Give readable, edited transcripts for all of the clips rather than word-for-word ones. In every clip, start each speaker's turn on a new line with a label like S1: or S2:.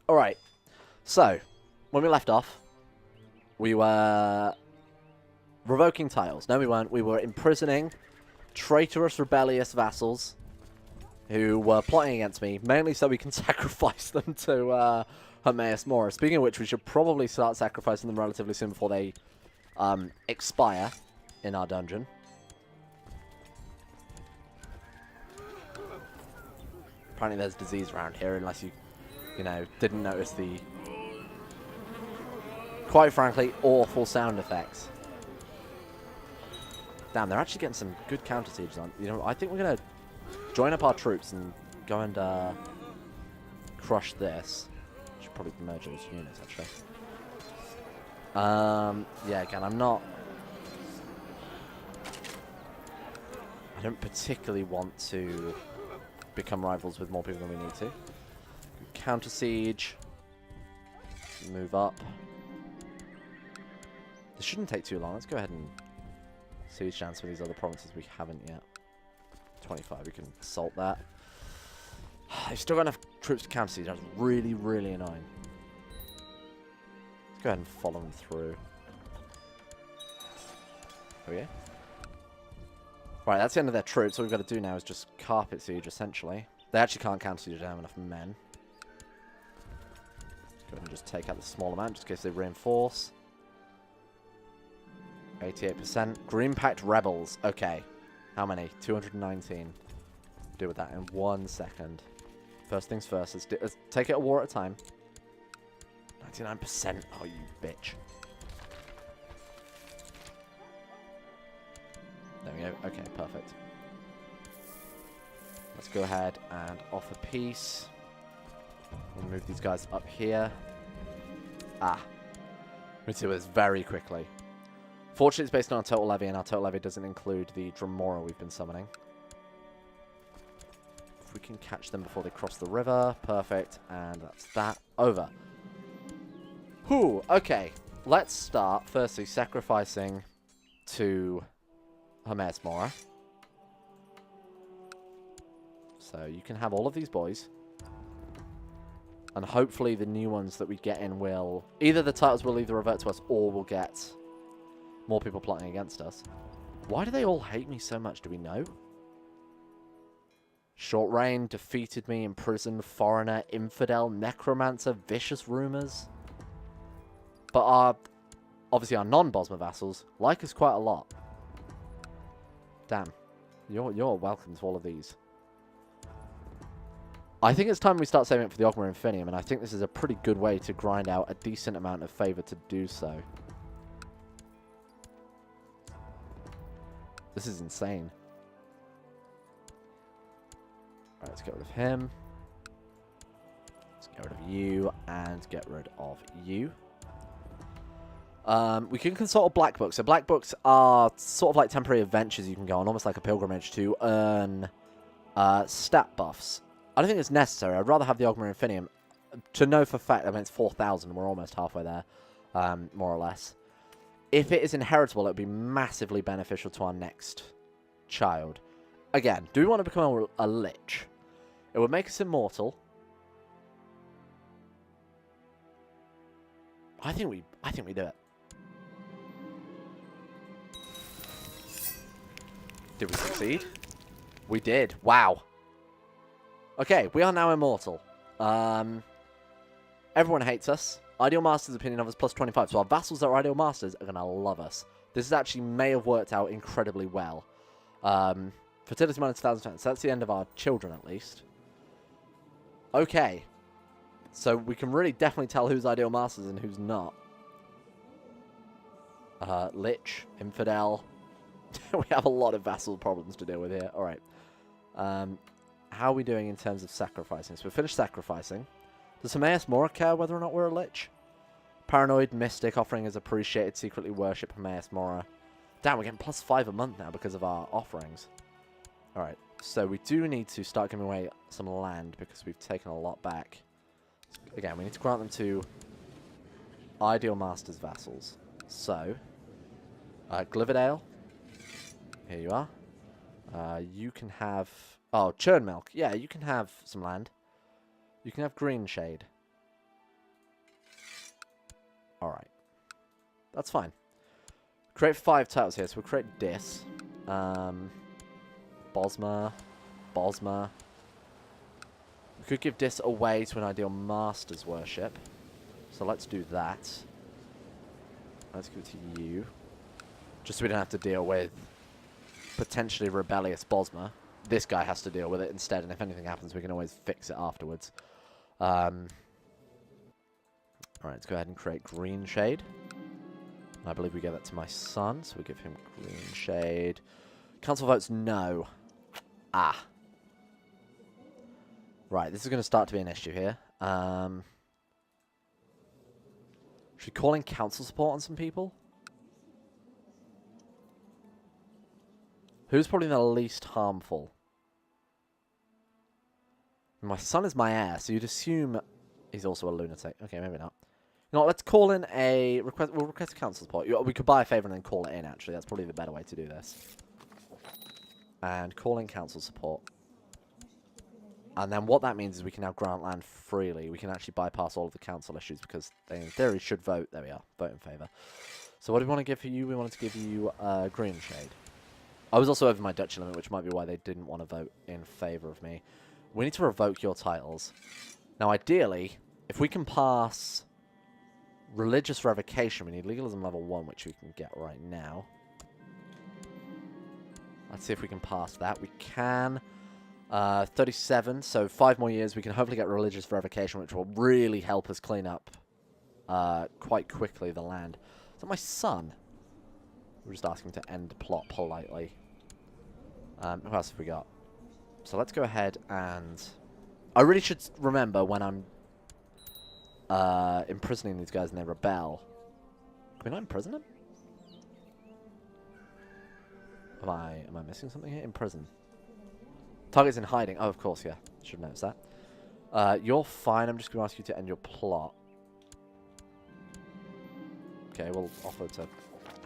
S1: Alright, so, when we left off, we were revoking titles. No, we weren't. We were imprisoning traitorous, rebellious vassals who were plotting against me, mainly so we can sacrifice them to Hermaeus Mora. Speaking of which, we should probably start sacrificing them relatively soon before they expire in our dungeon. Apparently there's disease around here, unless you know, didn't notice the, quite frankly, awful sound effects. Damn, they're actually getting some good counter sieges on. You know, I think we're going to join up our troops and go and crush this. Should probably merge those units, actually. Yeah, again, I don't particularly want to become rivals with more people than we need to. Counter siege. Move up. This shouldn't take too long. Let's go ahead and siege down some of these other provinces we haven't yet. 25, we can assault that. They've still got enough troops to counter siege. That's really, really annoying. Let's go ahead and follow them through. Oh yeah? Right, that's the end of their troops. All we've got to do now is just carpet siege, essentially. They actually can't counter siege, they don't have enough men. Let's go ahead and just take out the small amount, just in case they reinforce. 88%. Green Pact Rebels. Okay. How many? 219. Deal with that in 1 second. First things first. Let's take it a war at a time. 99%. Oh, you bitch. There we go. Okay, perfect. Let's go ahead and offer peace. We'll move these guys up here. Ah. We do this very quickly. Fortunately, it's based on our total levy, and our total levy doesn't include the Dremora we've been summoning. If we can catch them before they cross the river, perfect, and that's that. Over. Whew, okay. Let's start, firstly, sacrificing to Hermaeus Mora. So you can have all of these boys. And hopefully the new ones that we get in will... Either the titles will either revert to us, or we'll get more people plotting against us. Why do they all hate me so much? Do we know? Short Reign, defeated me, imprisoned, foreigner, infidel, necromancer, vicious rumors. But obviously our non-Bosma vassals like us quite a lot. Damn. You're welcome to all of these. I think it's time we start saving it for the Ogma Infinium, and I think this is a pretty good way to grind out a decent amount of favour to do so. This is insane. Alright, let's get rid of him. Let's get rid of you, and get rid of you. We can consult a black book. So black books are sort of like temporary adventures you can go on, almost like a pilgrimage, to earn stat buffs. I don't think it's necessary. I'd rather have the Ogma Infinium. To know for a fact, I mean, it's 4,000. We're almost halfway there, more or less. If it is inheritable, it would be massively beneficial to our next child. Again, do we want to become a Lich? It would make us immortal. I think we do it. Did we succeed? We did. Wow. Okay, we are now immortal. Everyone hates us. Ideal Master's opinion of us plus 25. So our vassals that are Ideal Masters are going to love us. This is actually may have worked out incredibly well. Fertility minus 1,000. So that's the end of our children, at least. Okay. So we can really definitely tell who's Ideal Masters and who's not. Lich, Infidel. We have a lot of vassal problems to deal with here. Alright. How are we doing in terms of sacrificing? So we finished sacrificing. Does Hermaeus Mora care whether or not we're a Lich? Paranoid, Mystic, offering is appreciated, secretly worship Hermaeus Mora. Damn, we're getting +5 a month now because of our offerings. Alright, so we do need to start giving away some land because we've taken a lot back. Again, we need to grant them to Ideal Masters vassals. So, Gliverdale, here you are. You can have... Oh, Churn Milk. Yeah, you can have some land. You can have Green Shade. Alright. That's fine. Create 5 titles here, so we'll create Dis. Bosma. Bosma. We could give Dis away to an ideal master's worship. So let's do that. Let's give it to you. Just so we don't have to deal with potentially rebellious Bosma. This guy has to deal with it instead, and if anything happens, we can always fix it afterwards. Alright, let's go ahead and create Green Shade. I believe we gave that to my son, so we give him Green Shade. Council votes no. Ah. Right, this is going to start to be an issue here. Should we call in council support on some people? Who's probably the least harmful? My son is my heir, so you'd assume he's also a lunatic. Okay, maybe not. You know what, let's call in a request. We'll request a council support. We could buy a favor and then call it in, actually. That's probably the better way to do this. And call in council support. And then what that means is we can now grant land freely. We can actually bypass all of the council issues because they, in theory, should vote. There we are. Vote in favor. So what do we want to give for you? We wanted to give you Green Shade. I was also over my Dutch limit, which might be why they didn't want to vote in favor of me. We need to revoke your titles. Now, ideally, if we can pass religious revocation, we need legalism level 1, which we can get right now. Let's see if we can pass that. We can. 37, so 5 more years. We can hopefully get religious revocation, which will really help us clean up quite quickly the land. Is that my son? We're just asking to end the plot politely. Who else have we got? So let's go ahead and... I really should remember when I'm imprisoning these guys and they rebel. Can we not imprison them? Am I missing something here? Imprison. Target's in hiding. Oh, of course, yeah. Should have noticed that. You're fine. I'm just going to ask you to end your plot. Okay, we'll offer to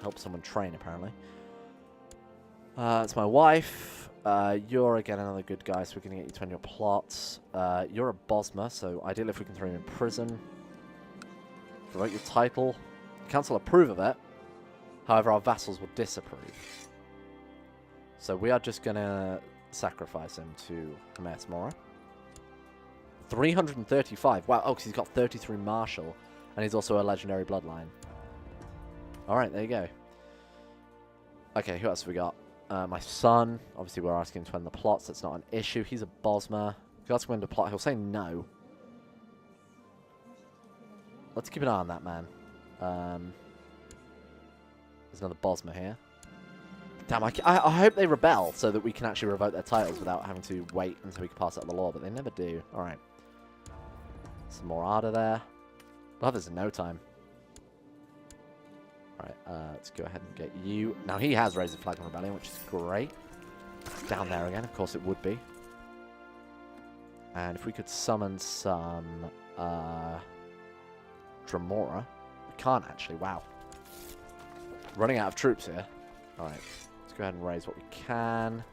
S1: help someone train, apparently. It's my wife. You're, again, another good guy, so we're going to get you to end your plots. You're a Bosma, so ideally if we can throw him in prison. Promote your title. The council approve of it. However, our vassals will disapprove. So we are just going to sacrifice him to Hermes Mora. 335. Wow, oh, because he's got 33 martial. And he's also a legendary bloodline. Alright, there you go. Okay, who else have we got? My son. Obviously, we're asking him to end the plots. That's not an issue. He's a Bosma. If you ask him to end the plot, he'll say no. Let's keep an eye on that man. There's another Bosma here. Damn, I hope they rebel so that we can actually revoke their titles without having to wait until we can pass out the law, but they never do. Alright. Some more ardor there. We'll have this in no time. Alright, let's go ahead and get you. Now, he has raised the flag of rebellion, which is great. Down there again, of course it would be. And if we could summon some Dremora. We can't actually, wow. Running out of troops here. Alright. Go ahead and raise what we can.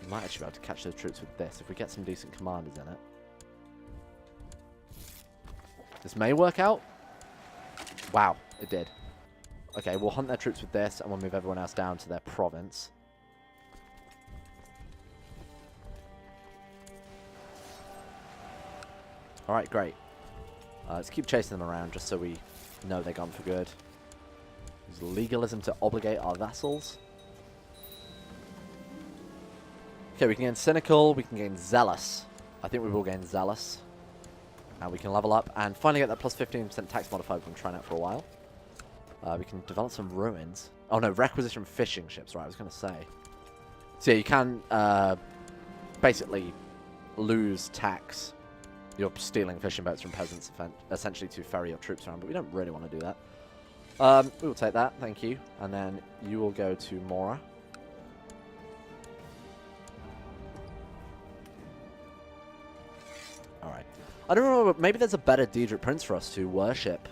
S1: We might actually be able to catch those troops with this if we get some decent commanders in it. This may work out. Wow, it did. Okay, we'll hunt their troops with this and we'll move everyone else down to their province. Alright, great. Let's keep chasing them around just so we know they're gone for good. Use legalism to obligate our vassals. Okay, we can gain Cynical, we can gain Zealous. I think we will gain Zealous. And we can level up and finally get that plus 15% tax modifier we've been trying out for a while. We can develop some ruins. Oh no, requisition fishing ships, right, I was going to say. So yeah, you can basically lose tax. You're stealing fishing boats from peasants, essentially to ferry your troops around, but we don't really want to do that. We will take that, thank you. And then you will go to Mora. Alright. I don't know, but maybe there's a better Daedric Prince for us to worship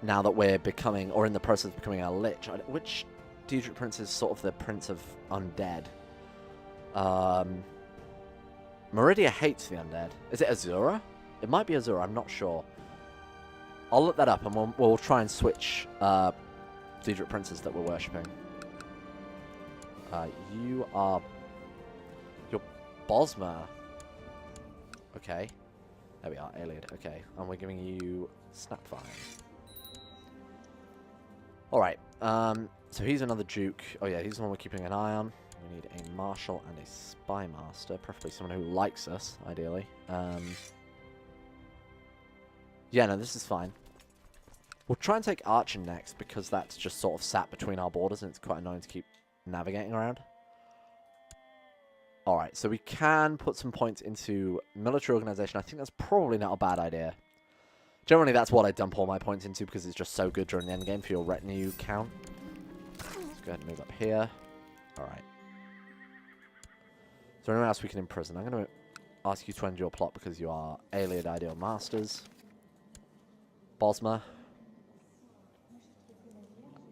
S1: now that we're becoming, or in the process of becoming a Lich. Which Daedric Prince is sort of the Prince of Undead? Meridia hates the Undead. Is it Azura? It might be Azura, I'm not sure. I'll look that up, and we'll try and switch Daedric princes that we're worshipping. You're Bosma. Okay. There we are, Illiad. Okay, and we're giving you Snapfire. Alright, so he's another Duke. Oh yeah, he's the one we're keeping an eye on. We need a Marshal and a Spy Master, preferably someone who likes us, ideally. Yeah, no, this is fine. We'll try and take Archon next, because that's just sort of sat between our borders, and it's quite annoying to keep navigating around. Alright, so we can put some points into military organization. I think that's probably not a bad idea. Generally, that's what I dump all my points into, because it's just so good during the endgame for your retinue count. Let's go ahead and move up here. Alright. Is there anyone else we can imprison? I'm going to ask you to end your plot, because you are Illiad Ideal Masters. Bosma.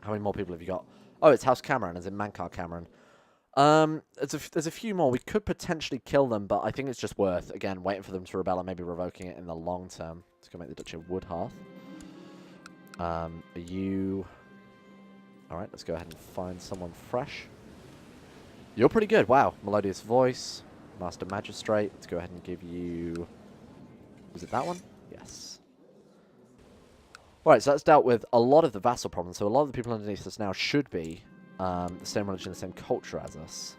S1: How many more people have you got? Oh, it's House Cameron, as in Mankar Cameron. There's a few more. We could potentially kill them, but I think it's just worth, again, waiting for them to rebel and maybe revoking it in the long term. Let's go make the Duchy of Woodhearth. Are you... Alright, let's go ahead and find someone fresh. You're pretty good. Wow. Melodious Voice. Master Magistrate. Let's go ahead and give you... Was it that one? Yes. Alright, so that's dealt with a lot of the vassal problems. So a lot of the people underneath us now should be the same religion, the same culture as us.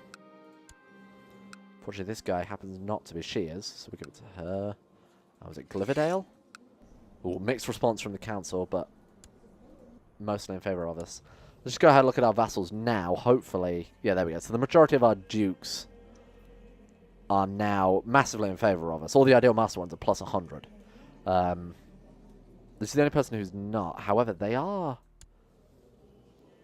S1: Unfortunately, this guy happens not to be. She is, so we give it to her. Was it Gliverdale? Ooh, mixed response from the council, but mostly in favour of us. Let's just go ahead and look at our vassals now. Hopefully, yeah, there we go. So the majority of our dukes are now massively in favour of us. All the ideal master ones are plus 100. This is the only person who's not. However, they are...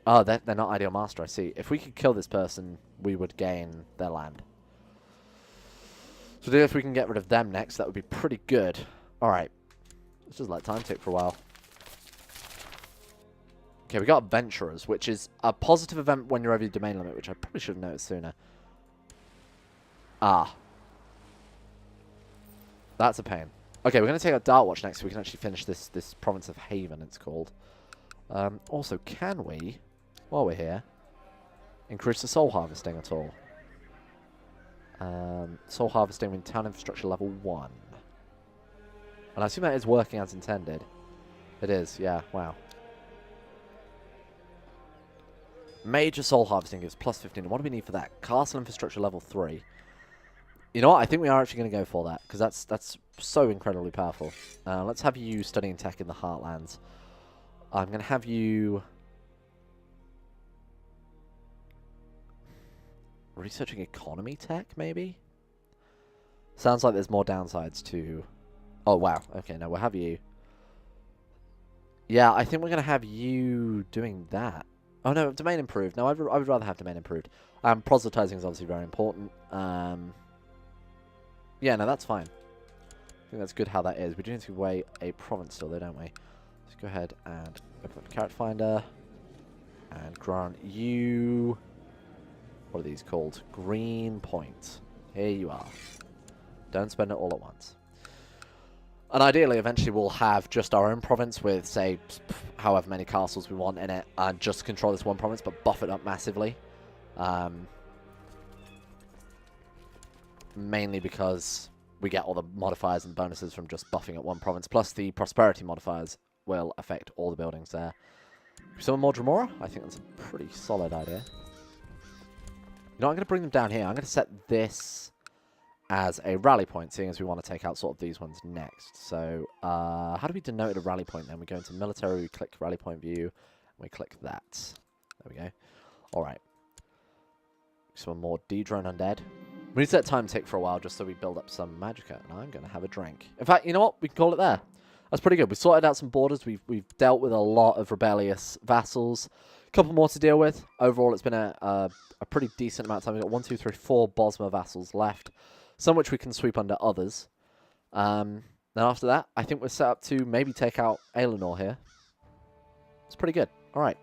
S1: Oh, they're not ideal master, I see. If we could kill this person, we would gain their land. So if we can get rid of them next, that would be pretty good. Alright. Let's just let time tick for a while. Okay, we got Adventurers, which is a positive event when you're over your domain limit, which I probably should have noticed sooner. Ah. That's a pain. Okay, we're going to take out Dartwatch next so we can actually finish this province of Haven, it's called. Also, can we... While we're here, increase the soul harvesting at all? Soul harvesting in town infrastructure level 1. And I assume that is working as intended. It is, yeah, wow. Major soul harvesting gives plus 15. What do we need for that? Castle infrastructure level 3. You know what? I think we are actually going to go for that, because that's so incredibly powerful. Let's have you studying tech in the Heartlands. I'm going to have you... researching economy tech, maybe? Sounds like there's more downsides to... Oh, wow. Okay, no, we'll have you... Yeah, I think we're going to have you doing that. Oh, no, domain improved. No, I would rather have domain improved. Proselytizing is obviously very important. Yeah, no, that's fine. I think that's good how that is. We do need to give away a province still, though, don't we? Let's go ahead and open up the Character Finder. And grant you... What are these called? Green Point. Here you are. Don't spend it all at once. And ideally, eventually, we'll have just our own province with, say, however many castles we want in it, and just control this one province, but buff it up massively. Mainly because we get all the modifiers and bonuses from just buffing at one province, plus the prosperity modifiers will affect all the buildings there. Some more Dremora? I think that's a pretty solid idea. You know, I'm going to bring them down here. I'm going to set this as a rally point, seeing as we want to take out sort of these ones next. So, how do we denote a rally point then? We go into military, we click rally point view, and we click that. There we go. Alright. Some more D-Drone Undead. We need to let time tick for a while just so we build up some Magicka, and I'm going to have a drink. In fact, you know what? We can call it there. That's pretty good. We sorted out some borders. We've dealt with a lot of rebellious vassals. A couple more to deal with. Overall, it's been a pretty decent amount of time. We've got 1, 2, 3, 4 Bosma vassals left. Some which we can sweep under others. Then after that, I think we're set up to maybe take out Aelinor here. It's pretty good. All right.